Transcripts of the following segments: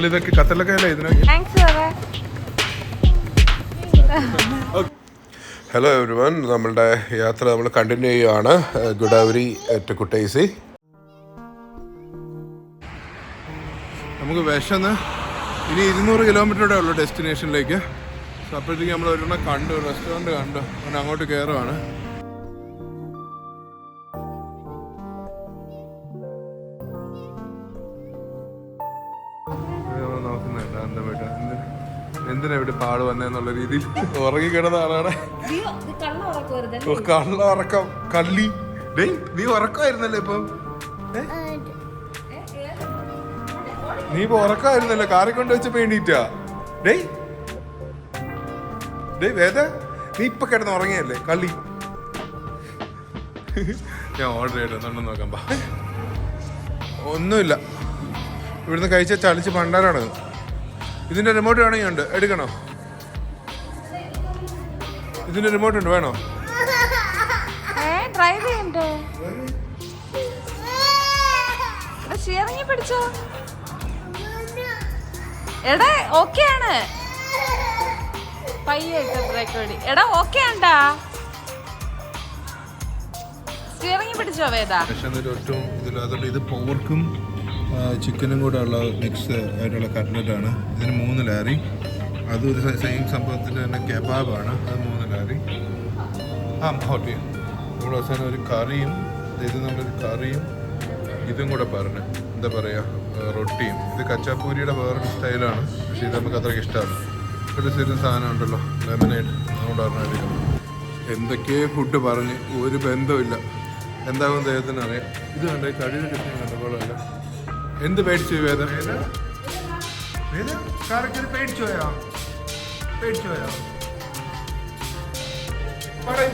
ഇതൊക്കെ കത്തലൊക്കെ അല്ലേ ഇതിനൊക്കെ. ഹലോ എവരി വൺ, നമ്മളുടെ യാത്ര നമ്മൾ കണ്ടിന്യൂ ചെയ്യുകയാണ്. ഗുഡാവരി ടു കുട്ടൈസി. നമുക്ക് വിശന്ന് ഇനി 200 കിലോമീറ്ററുടെ ഉള്ളു ഡെസ്റ്റിനേഷനിലേക്ക്. സോ അപ്പോഴത്തേക്ക് നമ്മൾ ഒരെണ്ണം കണ്ടു, റെസ്റ്റോറൻറ്റ് കണ്ടു, അങ്ങനെ അങ്ങോട്ട് കയറുവാണ്. എന്തിനാ ഇവിടെ പാട് വന്നേന്നുള്ള രീതിയിൽ ഉറങ്ങി കിടന്ന ആളാണ്. കള്ള ഉറക്കം കള്ളി. ഡേയ് നീ ഉറക്കമായിരുന്നല്ലേ ഇപ്പൊ? നീ ഇപ്പൊ ഉറക്കമായിരുന്നല്ലോ, കാറി കൊണ്ട് വെച്ചപ്പോ എണീറ്റാ. ഡേയ് ഡേയ് വേദ, നീ ഇപ്പൊ കിടന്ന് ഉറങ്ങിയല്ലേ കള്ളി. ഞാൻ ഓർഡർ ചെയ്തിട്ടുണ്ടെന്ന് നോക്കാം. ഒന്നുമില്ല, ഇവിടുന്ന് കഴിച്ച ചളിച്ച് പണ്ടാരാണ്. ഇതിന്റെ റിമോട്ട് വേണമെങ്കിൽ ഉണ്ട്, എടുക്കണോ? ഇതിന്റെ റിമോട്ട് ഉണ്ട്, വേണോ? പിടിച്ചോ എടാ, ഓക്കെ ആണ്. എടാ ഓക്കെ ആണ്ടാ, സ്റ്റിയറിംഗ് പിടിച്ചോ വേദ. ഇത് പോർക്കും ചിക്കനും കൂടെ ഉള്ള മിക്സ് ആയിട്ടുള്ള കട്ട്ലറ്റാണ്. ഇതിന് 3 ലാരി. അതും ഒരു സെയിം സംഭവത്തിൻ്റെ തന്നെ കെബാബാണ്, അത് 3 ലാരി. ഹോട്ട് നമ്മൾ അവസാനം ഒരു കറിയും, ഇത് നമ്മളൊരു കറിയും ഇതും കൂടെ പറഞ്ഞു, എന്താ പറയുക, റൊട്ടിയും. ഇത് കച്ചാപ്പൂരിയുടെ വേറൊരു സ്റ്റൈലാണ്, പക്ഷേ ഇത് നമുക്ക് അത്രയ്ക്ക് ഇഷ്ടമാണ്. ഒരു ചെറിയ സാധനം ഉണ്ടല്ലോ, ലെമനേഡ്, അതുകൊണ്ട് പറഞ്ഞാൽ എന്തൊക്കെയോ ഫുഡ് പറഞ്ഞ് ഒരു ബന്ധമില്ല. എന്താകും ദൈവത്തിന് അറിയാം. ഇത് കണ്ട കടിയുടെ ഡിഫറൻസ് കണ്ടപ്പോഴല്ല. എന്ത് പേടിച്ചു വേദ? കാരൊക്കെ പേടിച്ചു പോയാ?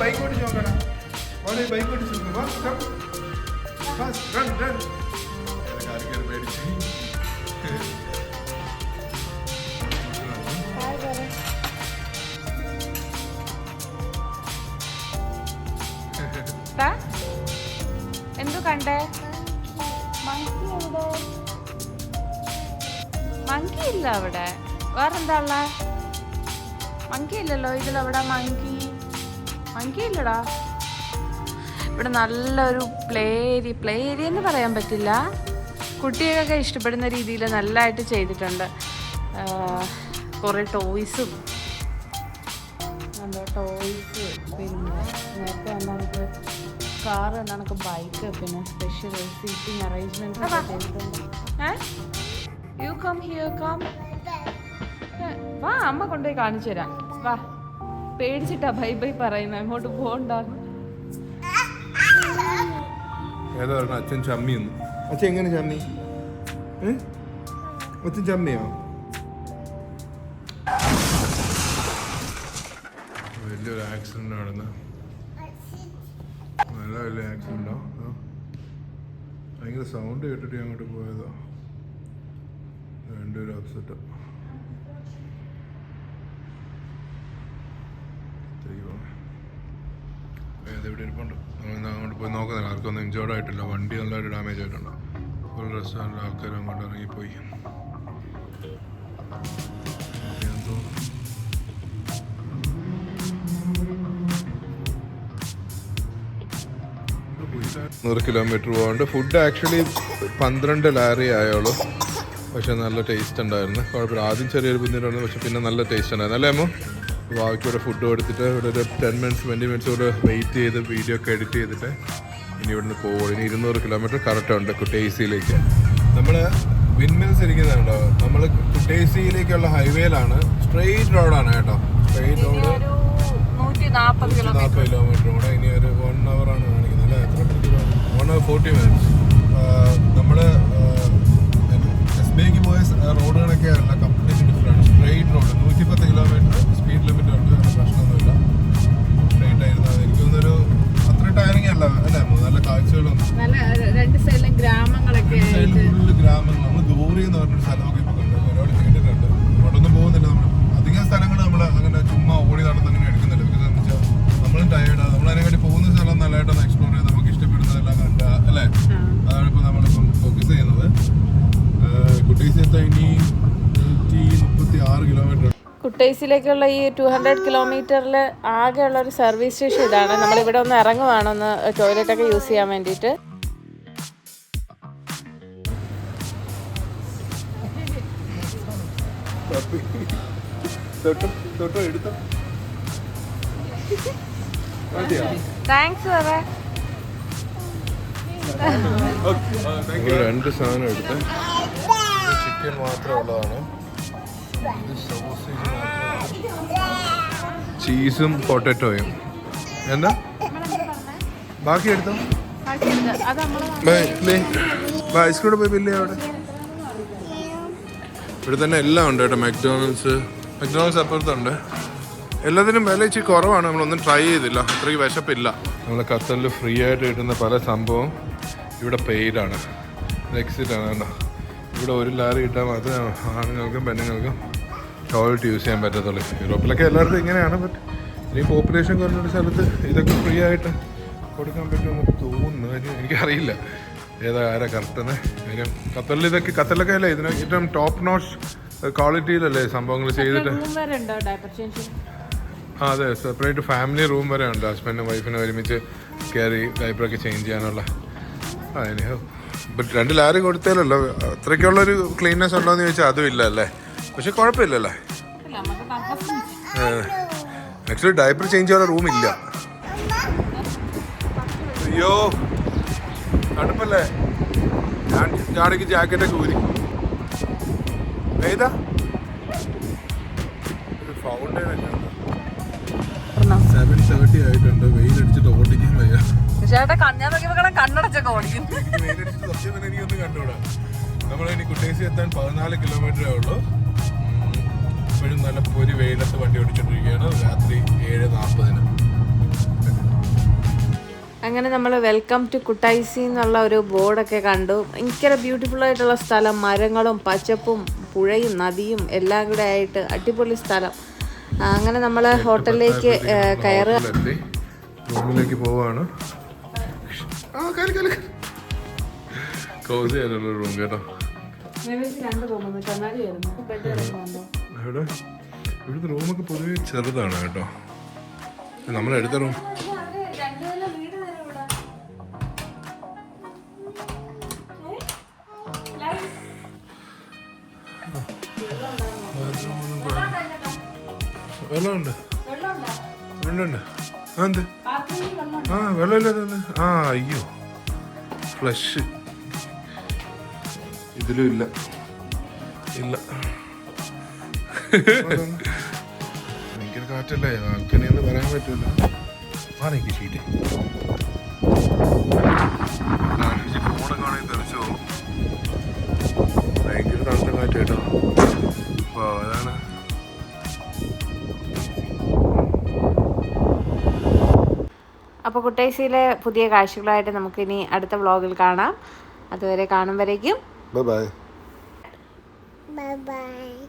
ബൈക്ക് ഓടിച്ച് നോക്കണം, ബൈക്ക് ഓടിച്ച് നോക്കാം. പേടിച്ചു. എന്തു കണ്ടേ? മങ്കി ഇല്ല അവിടെ. വേറെന്താ ഉള്ള? മങ്കി ഇല്ലല്ലോ ഇതിലവിടെ. മങ്കി ഇല്ലടാ ഇവിടെ. നല്ലൊരു പ്ലേ ഏരിയ എന്ന് പറയാൻ പറ്റില്ല, കുട്ടികൾക്കൊക്കെ ഇഷ്ടപ്പെടുന്ന രീതിയിൽ നല്ലതായിട്ട് ചെയ്തിട്ടുണ്ട്. കുറേ ടോയ്സും, പിന്നെ നേരത്തെ വന്നാൽ നമുക്ക് കാറ്, നമുക്ക് ബൈക്ക്, പിന്നെ സ്പെഷ്യൽ സീറ്റിംഗ് അറേഞ്ച്മെന്റ് ചെയ്തിട്ടുണ്ട്. You come here, come. വാ, അമ്മ കൊണ്ടുപോയി കാണിച്ചു തരാം. വാ, പേടിച്ചിട്ടാ ബൈ ബൈ പറയുന്നത്, അങ്ങോട്ട് പോകണ്ടാന്ന്. ഏതാ അച്ഛൻ ചമ്മിയൊന്നു? അച്ഛൻ എങ്ങനെ ചമ്മി? അച്ഛൻ ചമ്മിയോ? വലിയൊരു ആക്സിഡന്റ് നടന്ന, നല്ല വലിയ ആക്സിഡന്റോ? ഭയങ്കര സൗണ്ട് കേട്ടിട്ട് അങ്ങോട്ട് പോയതോ. രണ്ടുപേരും അപ്സെറ്റ്. ഏതെവിടെ ഇരിപ്പുണ്ട്, നമ്മൾ അങ്ങോട്ട് പോയി നോക്കുന്നില്ല. ആർക്കൊന്നും ഇഞ്ചോർഡ് ആയിട്ടില്ല, വണ്ടി നല്ലതായിട്ട് ഡാമേജ് ആയിട്ടുണ്ടോ. ഫുൾ റെസ്റ്റോറൻറ്റിൽ ആൾക്കാർ അങ്ങോട്ട് ഇറങ്ങിപ്പോയി. നൂറ് കിലോമീറ്റർ പോകാണ്ട്. ഫുഡ് ആക്ച്വലി 12 ലാരി ആയോളൂ, പക്ഷെ നല്ല ടേസ്റ്റ് ഉണ്ടായിരുന്നു. കുഴപ്പമില്ല. ആദ്യം ചെറിയൊരു ബുദ്ധിമുട്ടായിരുന്നു, പക്ഷെ പിന്നെ നല്ല ടേസ്റ്റ് ഉണ്ടായിരുന്നു. അല്ലേ അമ്മ? ബാക്കിയുടെ ഫുഡ് എടുത്തിട്ട് ഇവിടെ ഒരു 10 മിനിറ്റ്സ് 20 മിനിറ്റ്സ് കൂടെ വെയിറ്റ് ചെയ്ത് വീഡിയോ ഒക്കെ എഡിറ്റ് ചെയ്തിട്ട് ഇനി ഇവിടുന്ന് പോകും. ഇനി 200 കിലോമീറ്റർ കറക്റ്റുണ്ട് കുട്ടേസിയിലേക്ക്. നമ്മൾ വിൻമിൽസ് ഇരിക്കുന്നുണ്ടോ, നമ്മൾ കുട്ടേസിയിലേക്കുള്ള ഹൈവേയിലാണ്. സ്ട്രെയിറ്റ് റോഡാണ് കേട്ടോ, സ്ട്രെയിറ്റ് റോഡ്. 140 കിലോമീറ്റർ കൂടെ. ഇനി ഒരു 1 hour ആണ് കാണിക്കുന്നത് അല്ലേ? എത്ര 1 hour 40 minutes. നമ്മൾ എസ്ബിഐക്ക് പോയ റോഡുകളൊക്കെ അല്ല, complete different. Straight road, 110 kilometre speed limit ഉണ്ട്, പ്രശ്നമൊന്നുമില്ല. സ്ട്രെയിറ്റ് ആയിരുന്നു. എനിക്കൊന്നൊരു അത്ര ടയറിങ് അല്ല അല്ലേ? നല്ല കാഴ്ചകളൊന്നും, രണ്ട് സൈഡിലും ഗ്രാമങ്ങളൊക്കെ, ഫുള്ള് ഗ്രാമങ്ങൾ. നമ്മൾ ദൂരി എന്ന് പറഞ്ഞൊരു സ്ഥലമൊക്കെ ഇപ്പോൾ കണ്ട് ഒരുപാട് കേട്ടിട്ടുണ്ട്. അവിടൊന്നും പോകുന്നില്ല നമ്മൾ. അധികം സ്ഥലങ്ങൾ നമ്മൾ അങ്ങനെ ചുമ്മാ ഓടി നടന്നങ്ങനെ എടുക്കുന്നില്ല. ബിക്കോസ് എന്ന് വെച്ചാൽ നമ്മളും ടയേർഡാണ്. നമ്മൾ അതിനെക്കാട്ടി പോകുന്ന സ്ഥലം നല്ലതായിട്ടൊന്ന് എക്സ്പ്ലോർ ചെയ്ത് നമുക്ക് ഇഷ്ടപ്പെടുന്നതെല്ലാം കണ്ട അല്ലേ? കുട്ടേസിലേക്കുള്ള ഈ 200 കിലോമീറ്ററിൽ ആകെയുള്ള ഒരു സർവീസ് സ്റ്റേഷൻ ഇതാണ്. നമ്മളിവിടെ ഒന്ന് ഇറങ്ങുവാണ്, ഒന്ന് ടോയ്ലറ്റൊക്കെ യൂസ് ചെയ്യാൻ വേണ്ടിയിട്ട്. താങ്ക്സ്. രണ്ട് സാധനം എടുത്ത് ചിക്കൻ മാത്രമുള്ളതാണ്, ചീസും പൊട്ടറ്റോയും. എന്താ ബാക്കി എടുത്തോ? ഐസ്ക്രീം പോയി ബില്ല് അവിടെ. ഇവിടെ തന്നെ എല്ലാം ഉണ്ട് കേട്ടോ. മക്ഡൊണാൾഡ്സ് അപ്പുറത്തുണ്ട്. എല്ലാത്തിനും വില ഇച്ചിരി കുറവാണ്. നമ്മളൊന്നും ട്രൈ ചെയ്തില്ല, അത്രയ്ക്ക് വിശപ്പില്ല. നമ്മൾ ഖത്തറിൽ ഫ്രീ ആയിട്ട് കിട്ടുന്ന പല സംഭവം ഇവിടെ പെയ്ഡാണ്. എക്സിറ്റാണ് കേട്ടോ. ഇവിടെ ഒരു ലാറി കിട്ടാൻ മാത്രമേ ആണുങ്ങൾക്കും പെണ്ണുങ്ങൾക്കും ടോയ്ലറ്റ് യൂസ് ചെയ്യാൻ പറ്റത്തുള്ളൂ. യൂറോപ്പിലൊക്കെ എല്ലായിടത്തും ഇങ്ങനെയാണ്. ബട്ട് ഇനി പോപ്പുലേഷൻ കുറഞ്ഞൊരു സ്ഥലത്ത് ഇതൊക്കെ ഫ്രീ ആയിട്ട് കൊടുക്കാൻ പറ്റുമെന്ന് തോന്നുന്നു. എനിക്കറിയില്ല ആരാ കറക്റ്റെന്ന്. കാര്യം ഖത്തറിലൊക്കെ അല്ലേ ഇതിന് ഏറ്റവും ടോപ്പ് നോച്ച് ക്വാളിറ്റിയിലല്ലേ സംഭവങ്ങൾ ചെയ്തിട്ട്. അതെ, സെപ്പറേറ്റ് ഫാമിലി റൂം വരെ ഉണ്ട്. ഹസ്ബൻഡും വൈഫിനും ഒരുമിച്ച് കയറി ഡയപ്പറൊക്കെ ചേഞ്ച് ചെയ്യാനുള്ള. ബട്ട് 2 ലാറി കൊടുത്താലല്ലോ അത്രയ്ക്കുള്ളൊരു ക്ലീൻനെസ് ഉണ്ടോയെന്ന് ചോദിച്ചാൽ അതും ഇല്ല അല്ലേ. പക്ഷെ കുഴപ്പമില്ലല്ലേ. ആക്ച്വലി ഡയപ്പർ ചേഞ്ച് ചെയ്യാനുള്ള റൂം ഇല്ല. അയ്യോ തണുപ്പല്ലേ. ഞാനേക്ക് ജാക്കറ്റൊക്കെ ഊരി. ഏതാ ഫൗണ്ടൈനൊക്കെ 7:30 ആയിട്ടുണ്ട്. വെയിലടിച്ചിട്ട് ഓടിക്കാൻ വയ്യ. കണ്ണടച്ചൊക്കെ ഓടിക്കും. എനിക്കൊന്നും കണ്ടുകൂടാ. നമ്മളിനി കുട്ടേസി എത്താൻ 14 കിലോമീറ്ററേ ഉള്ളൂ. ഇപ്പോഴും നല്ല പൊരി വെയിലത്ത് വണ്ടി ഓടിച്ചോണ്ടിരിക്കുകയാണ്. രാത്രി 7:40. അങ്ങനെ നമ്മൾ വെൽക്കം ടു കുട്ടൈസി എന്നുള്ള ഒരു ബോർഡൊക്കെ കണ്ടു. ഭയങ്കര ബ്യൂട്ടിഫുൾ ആയിട്ടുള്ള സ്ഥലം, മരങ്ങളും പച്ചപ്പും പുഴയും നദിയും എല്ലാം കൂടെ ആയിട്ട് അടിപൊളി സ്ഥലം. അങ്ങനെ നമ്മൾ ഹോട്ടലിലേക്ക് കയറുക. റൂമിലേക്ക് പോവാണ്. കോസി ആയിട്ടുള്ള റൂം കേട്ടോ. ഇവിടുത്തെ റൂമൊക്കെ പൊതുവെ ചെറുതാണ് കേട്ടോ. നമ്മളെടുത്ത റൂം വെള്ളമുണ്ട്. വെള്ളമുണ്ട്. എന്ത് വെള്ളമില്ലാതെ. അയ്യോ ഫ്ലഷ് ഇതിലും ഇല്ല. ഭയങ്കര കാറ്റല്ലേ, ആൾക്കനെന്ന് പറയാൻ പറ്റില്ല. എനിക്ക് ഷീറ്റ് ഫോണൊക്കെ ആണെങ്കിൽ തെറിച്ചോ. ഭയങ്കര തണുത്ത കാറ്റ് കേട്ടോ. അപ്പോൾ അതാണ്. അപ്പോൾ കുട്ടൈസിയിലെ പുതിയ കാഴ്ചകളായിട്ട് നമുക്കിനി അടുത്ത വ്ളോഗിൽ കാണാം. അതുവരെ കാണുമ്പോഴേക്കും ബൈ ബൈ. Bye bye.